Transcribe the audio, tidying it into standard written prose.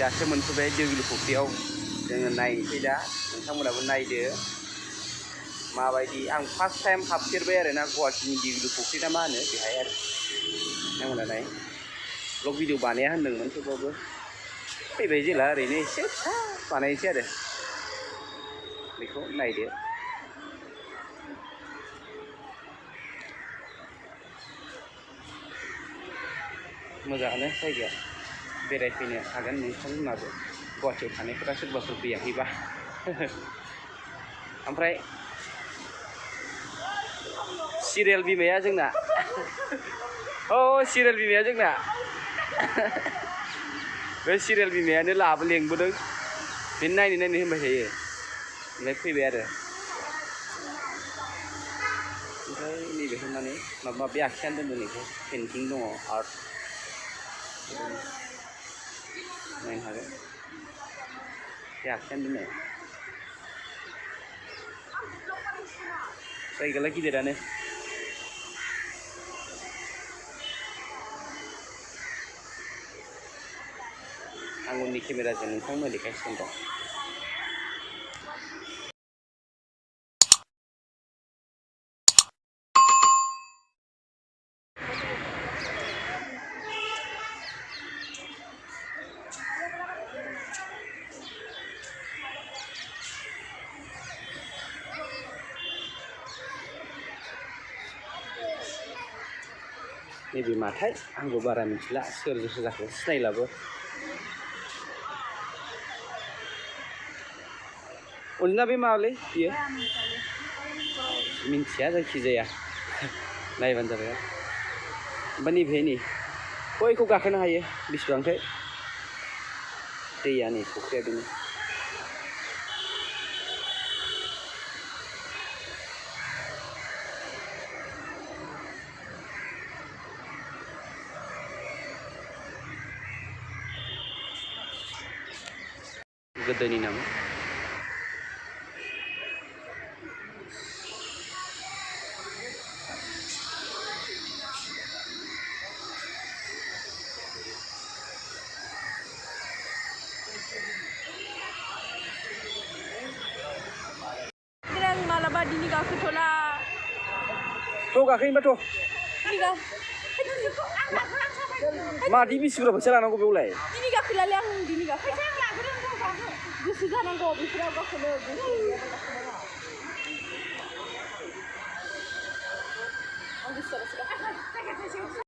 दासो मोनफैबाय दिगिलि फुख्रियाव जोङो नायनोसै दा नोंथांमोनाबो नायदो माबायदि आं फार्स्ट टाइम हाबफेरबाय आरो ना गुवाहाटीनि दिगिलि फुख्रि ना मा होनो बेहाय आरो नोंथांमोना नाय ब्लग भिडिअ बानाया होनदोंमोन थेवबाबो फैबाय जेला ओरैनो एसे फिसा बानायनोसै आरो बेखौ नायदो मोजाङानो जायगाया बेरायफैनो हागोन नोंथांमोनाबो गुवाहाटीयाव थानायफोरा सोरबाफोर फैयाखैबा ओमफ्राय सिरियाल बिमाया जोंना सिरियाल बिमाया जोंना बे सिरियाल बिमायानो लेंबोदों बेनो नायनो होनबाय थायो ओमफ्राय फैबाय आरो ओमफ्राय नैबेखौ माने माबा माबि आखिनानै दोनदों बेखौ पेन्टिं दङ आर्ट नायनो हागोन बे आखिनानै दोननाय जायगायालाय गिदिरानो आं उननि केमेराजों नोंथांमोन देखायसिगोन दा नैबे माथाय आंबो बारा मिथिला सोर जाखो सिनायलाबो अनजिना बे माबालै बियो मिन्थिया जायखिजाया नायबानो जाबाय ओमफ्राय नैबे नै बैखौ गाखोनो हायो बेसेबांथाय दैया नै फुख्रिया बेनो गोदोनि नामा मालाबा दिनै गाखोथ'ला थ' गाखोयोबाथ' मादि बेसेबुरजा फैसा लानांगौ बेयावलाय दिनै गाखोलालै आं दिनै गाखोया गोसो जानांगौ बेफोराव गाखोनो आं गोसो जाबासो